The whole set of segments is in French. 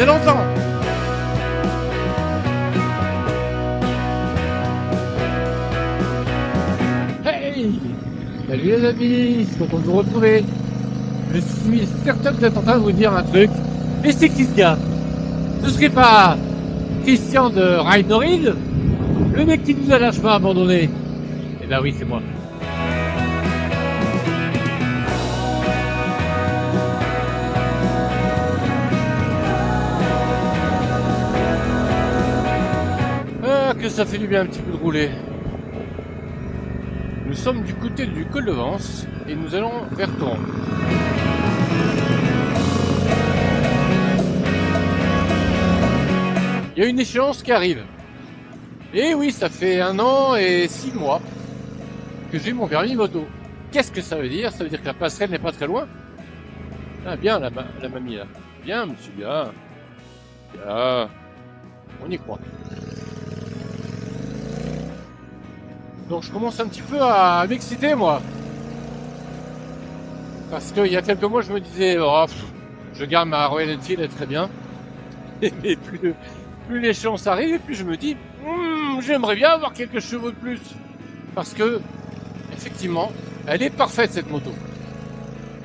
faisait longtemps. Hey! Salut les amis, je suis content de vous retrouver. Je suis certain que vous êtes en train de vous dire un truc. Mais c'est qui ce gars? Ce serait pas Christian de Rhinorid? Le mec qui nous a lâchement abandonné? Eh ben oui, c'est moi. Ah, que ça fait du bien un petit peu de rouler. Nous sommes du côté du col de Vence et nous allons vers Toron. Il y a une échéance qui arrive. Et oui, ça fait 1 an et 6 mois que j'ai mon permis moto. Qu'est-ce que ça veut dire? Ça veut dire que la passerelle n'est pas très loin. Ah bien la mamie là. Bien monsieur, bien. Bien. On y croit. Donc je commence un petit peu à m'exciter moi. Parce qu'il y a quelques mois je me disais oh, je garde ma Royal Enfield, elle est très bien. Mais plus l'échéance arrive et plus je me dis j'aimerais bien avoir quelques chevaux de plus. Parce que effectivement elle est parfaite cette moto.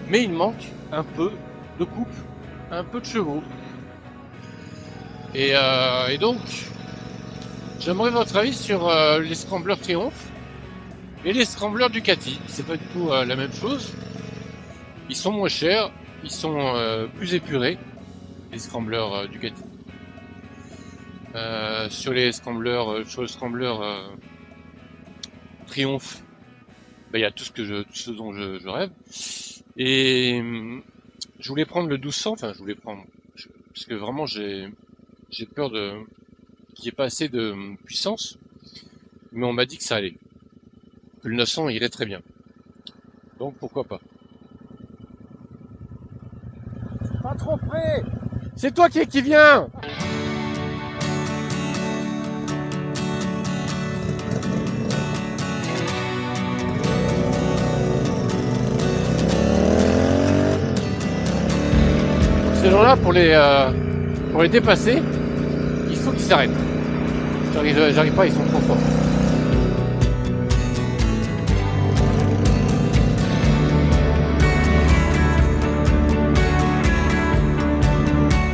Mais il manque un peu de coupe, un peu de chevaux. Et donc j'aimerais votre avis sur les Scrambler Triumph et les Scrambler Ducati. C'est pas du tout la même chose. Ils sont moins chers, ils sont plus épurés, les Scrambler Ducati. Sur le Scrambler Triumph, il y a tout ce dont je rêve. Et je voulais prendre le 1200, parce que vraiment j'ai peur qu'il n'y ait pas assez de puissance, mais on m'a dit que ça allait, que le 900 irait très bien. Donc pourquoi pas. Pas trop près. C'est toi qui viens. Ces gens-là, pour les dépasser, il faut qu'ils s'arrêtent. J'arrive pas, ils sont trop forts.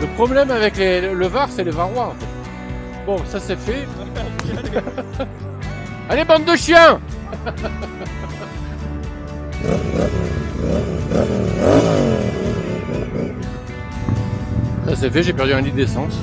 Le problème avec le Var, c'est les Varois en fait. Bon, ça c'est fait. Allez, bande de chiens! Ça c'est fait, j'ai perdu 1 litre d'essence.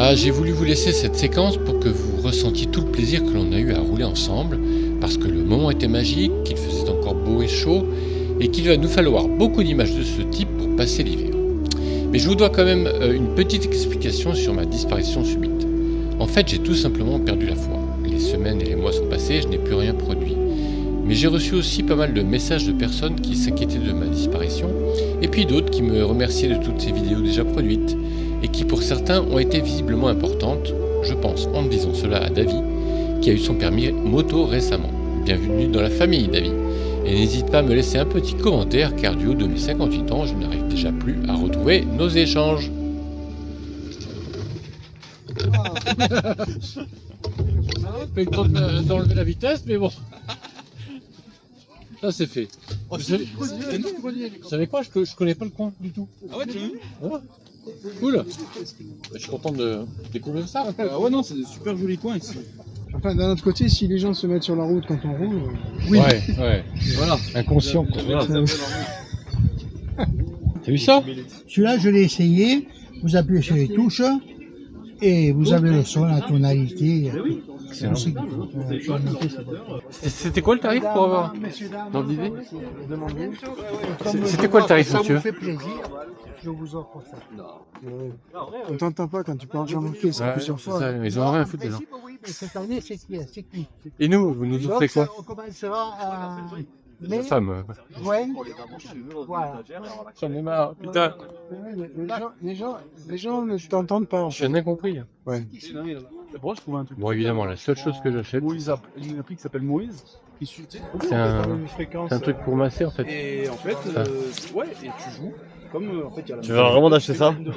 Voilà, j'ai voulu vous laisser cette séquence pour que vous ressentiez tout le plaisir que l'on a eu à rouler ensemble, parce que le moment était magique, qu'il faisait encore beau et chaud, et qu'il va nous falloir beaucoup d'images de ce type pour passer l'hiver. Mais je vous dois quand même une petite explication sur ma disparition subite. En fait, j'ai tout simplement perdu la foi. Les semaines et les mois sont passés, je n'ai plus rien produit. Mais j'ai reçu aussi pas mal de messages de personnes qui s'inquiétaient de ma disparition, et puis d'autres qui me remerciaient de toutes ces vidéos déjà produites, et qui pour certains ont été visiblement importantes. Je pense en disant cela à Davy, qui a eu son permis moto récemment. Bienvenue dans la famille, Davy. Et n'hésite pas à me laisser un petit commentaire, car du haut de mes 58 ans, je n'arrive déjà plus à retrouver nos échanges. Fait le temps d'enlever la vitesse, mais bon. Là, c'est fait. Vous savez quoi, je connais pas le coin du tout. Ah ouais, tu veux? Ouais. Cool. Je suis content de découvrir ça. Ah ouais, non, c'est des super jolis coins ici. Enfin, d'un autre côté, si les gens se mettent sur la route quand on roule, Oui. Ouais. Voilà. Inconscient. Quoi. Voilà. T'as vu ça? Celui-là, je l'ai essayé. Vous appuyez sur les touches et vous avez le son, la tonalité. Excellent. C'était quoi le tarif pour avoir dans l'idée? C'était quoi le tarif, Ça monsieur? vous fait plaisir, je vous offre ça. on t'entend pas quand tu parles déjà manqué, c'est Ouais, plusieurs c'est fois. ça, ils ont rien à foutre dedans. Oui, mais cette année, c'est cuit. Et nous, vous nous offrez quoi? On commencera à La femme. juin. Voilà. J'en ai marre, putain. Les gens ne t'entendent pas en J'ai fait. rien compris. Ouais. Bon, je trouve un truc. Bon, évidemment, la seule chose que j'achète, Moïse a une appli qui s'appelle Moïse. Qui suit. c'est un truc pour masser en fait. Et en fait, Ça. ouais, et tu joues. Comme en fait, il y a la Tu veux vraiment d'acheter ça? Franchement,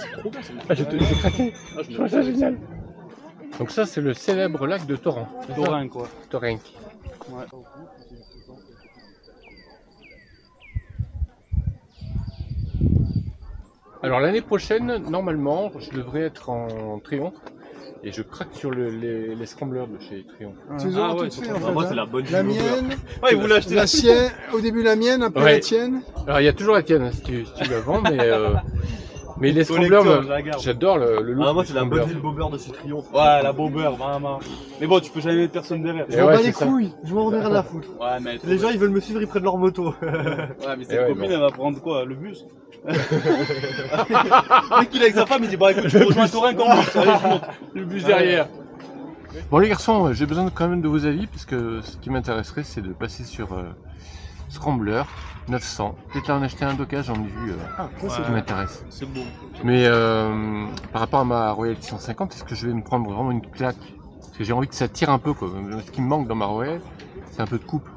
c'est trop bien, ça marche. Ah, j'ai craqué. Ah, Je trouve ça génial. Donc ça, c'est le célèbre lac de Torrent. c'est ça? Dorin, quoi. Torrent. Ouais. Alors l'année prochaine, normalement, je devrais être en Triomphe. Et je craque sur les scramblers de chez Triomphe. Tu les auras Ah ouais, toutes fait en fait. Moi, c'est hein. la bonne La Gilbert. mienne, Ouais, il voulait acheter la sienne, au début la mienne, après Ouais. la tienne. Alors il y a toujours la tienne hein, si tu la vends, mais les scramblers, Collector, je la garde. j'adore le look. Ah, moi, du c'est la scrambler. bonne ville Bobber de chez Triomphe. Ouais, la bobber, vraiment. Mais bon, tu peux jamais mettre personne derrière. Et Je m'en ouais, bats c'est les ça. couilles, je m'en ai rien à foutre. Ouais, mais Les gens, ils veulent me suivre, ils prennent leur moto. Ouais, mais Et cette ouais, copine, bon. elle va prendre quoi? Le bus? Dès qu'il est avec sa femme, il dit bah écoute, je rejoins Torin comme bus. Allez, je monte. Le bus derrière. Bon les garçons, j'ai besoin quand même de vos avis parce que ce qui m'intéresserait c'est de passer sur Scrambler 900. Peut-être là en acheter un d'occasion, j'en ai vu ce qui m'intéresse. C'est beau. Mais par rapport à ma Royal 650, est-ce que je vais me prendre vraiment une claque? Parce que j'ai envie que ça tire un peu quoi. Ce qui me manque dans ma Royal, c'est un peu de coupe.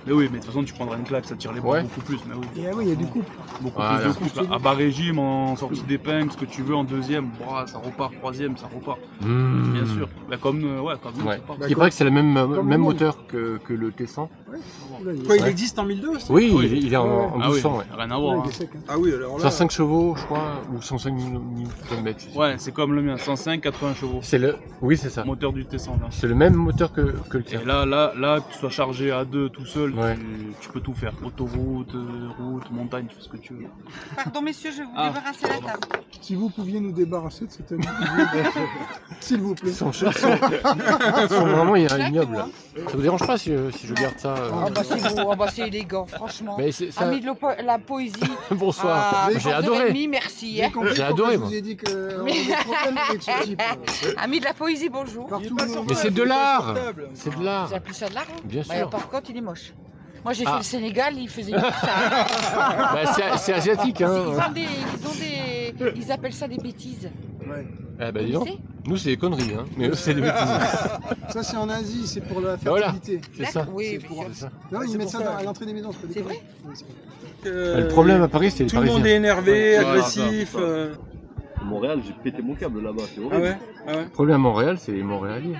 Mais oui, mais de toute façon, tu prendras une claque, ça tire les bras Ouais. beaucoup plus. Mais oui. Et ah oui, il y a du couple. Beaucoup Voilà. plus de coups. À bas régime, en sortie d'épingle, ce que tu veux en deuxième, bah, ça repart, troisième, ça repart. Bien sûr. Bah, comme nous, Ouais. ça part. Il paraît que c'est le même le même monde. moteur que le T100. Là, il Quoi, il Ouais. existe en 1002 aussi? Oui, Oui. il est en Ah oui, 1200. Ouais. rien à Ouais, voir. il hein. est sec, hein. Ah oui, alors là. 105 chevaux, je crois, ou 105 Nm. Ouais, c'est comme le mien, 105, 80 chevaux. C'est le. Oui, c'est ça. Moteur du T100 là. C'est le même moteur que le Et tien. là, que tu sois chargé à deux tout seul, Ouais. tu peux tout faire. Autoroute, route, montagne, tu fais ce que tu veux. Pardon messieurs, je vais vous Ah, débarrasser la table. Si vous pouviez nous débarrasser de cette amie, s'il vous plaît. Ils sont vraiment ignobles. Là. Ça vous dérange pas si je garde ça Ah bah c'est beau, ah bah c'est élégant, franchement. Mais c'est ça. Amis de la poésie. Bonsoir. Ah, J'ai 11h30, adoré. merci. J'ai compris J'ai pourquoi adoré, je moi. vous ai dit qu'on avait des problèmes avec ce type. Amis de la poésie, bonjour. Partout où Mais c'est de l'art. C'est de l'art. Vous appelez ça de l'art hein Bien Bah, sûr. par contre, il est moche. Moi j'ai Ah. fait le Sénégal, il faisait mieux que ça. Bah, c'est asiatique, hein. Ils appellent ça des bêtises. Ouais. Ah bah Vous dis donc. connaissez Nous c'est des conneries, hein. Mais eux c'est des bêtises. Ça, c'est en Asie, c'est pour la Voilà. fertilité. C'est ça. Oui, C'est bien sûr. C'est ça. Non, ils c'est mettent pour ça ça. à l'entrée des maisons. C'est vrai Le problème à Paris c'est les Tout le monde est Parisiens. énervé, Ouais, agressif. Montréal, j'ai pété mon câble là-bas, c'est Ah horrible. ouais, ah ouais. Le problème à Montréal c'est les Montréaliens.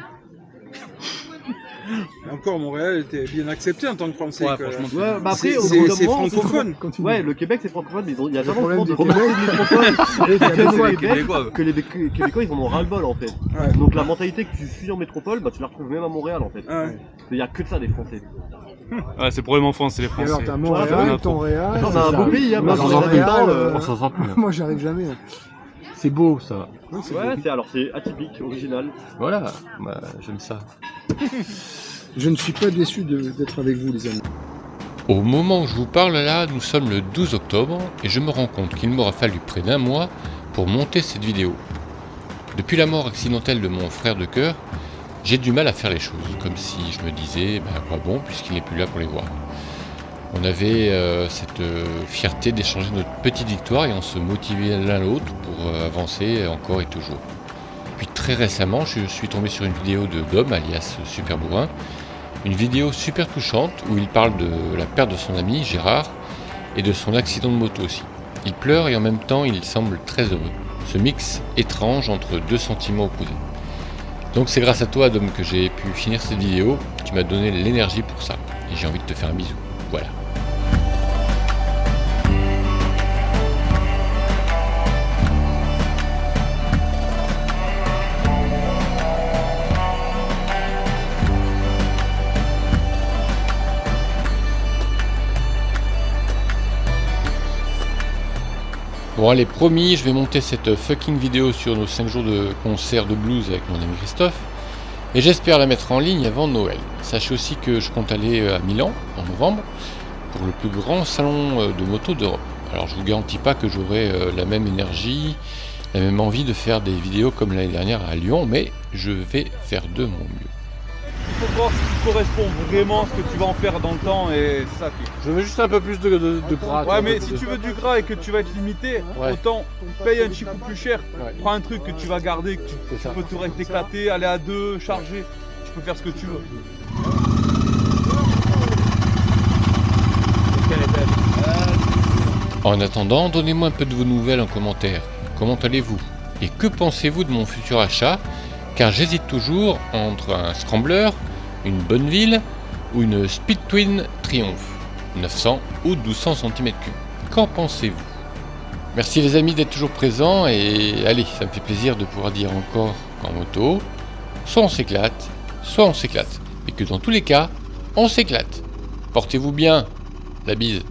Encore Montréal était bien accepté en tant que Français. Ouais, quoi. franchement, Ouais, bah après, C'est au bout d'un c'est moment, francophone. Ouais, le Québec c'est francophone, mais il y a tellement problème de du Québec. métropole Il y a des fois, Québécois. que les Québécois ils en ont ras-le-bol en fait. Ouais. Donc la mentalité que tu fuis en métropole, bah tu la retrouves même à Montréal en fait. Ah ouais. Il y a que de ça des Français. Ouais, c'est le problème en France, c'est les Et Français. alors, t'as Voilà, Montréal, ton Réal. On a un beau pays, hein, Moi, moi j'en j'en ai ai habitants, rien, On s'en sort plus. Là. Moi, j'arrive jamais. C'est beau ça. Ouais, c'est Ouais, beau. c'est atypique, original. Voilà, bah, j'aime ça. Je ne suis pas déçu d'être avec vous, les amis. Au moment où je vous parle là, nous sommes le 12 octobre et je me rends compte qu'il m'aura fallu près d'un mois pour monter cette vidéo. Depuis la mort accidentelle de mon frère de cœur, j'ai du mal à faire les choses, comme si je me disais, ben quoi bon, puisqu'il n'est plus là pour les voir. On avait cette fierté d'échanger notre petite victoire et on se motivait l'un l'autre pour avancer encore et toujours. Puis très récemment, je suis tombé sur une vidéo de Dom, alias Super Bourrin, une vidéo super touchante où il parle de la perte de son ami Gérard et de son accident de moto aussi. Il pleure et en même temps il semble très heureux. Ce mix étrange entre deux sentiments opposés. Donc c'est grâce à toi Dom que j'ai pu finir cette vidéo, tu m'as donné l'énergie pour ça et j'ai envie de te faire un bisou. Voilà. Bon allez, promis, je vais monter cette fucking vidéo sur nos 5 jours de concert de blues avec mon ami Christophe. Et j'espère la mettre en ligne avant Noël. Sachez aussi que je compte aller à Milan en novembre pour le plus grand salon de moto d'Europe. Alors je vous garantis pas que j'aurai la même énergie, la même envie de faire des vidéos comme l'année dernière à Lyon, mais je vais faire de mon mieux. Il faut voir ce qui correspond vraiment, ce que tu vas en faire dans le temps et c'est ça. Je veux juste un peu plus de gras. Ouais, mais si tu veux du gras et que tu vas être limité, Ouais. autant paye un petit peu plus cher. Ouais. Prends un truc que tu vas garder, que tu C'est ça. peux t'éclater, aller à deux, charger. Tu peux faire ce que tu veux. En attendant, donnez-moi un peu de vos nouvelles en commentaire. Comment allez-vous? Et que pensez-vous de mon futur achat? Car j'hésite toujours entre un Scrambler, une Bonneville ou une Speed Twin Triumph, 900 ou 1200 cm3. Qu'en pensez-vous? Merci les amis d'être toujours présents et allez, ça me fait plaisir de pouvoir dire encore qu'en moto, soit on s'éclate, soit on s'éclate. Et que dans tous les cas, on s'éclate. Portez-vous bien, la bise.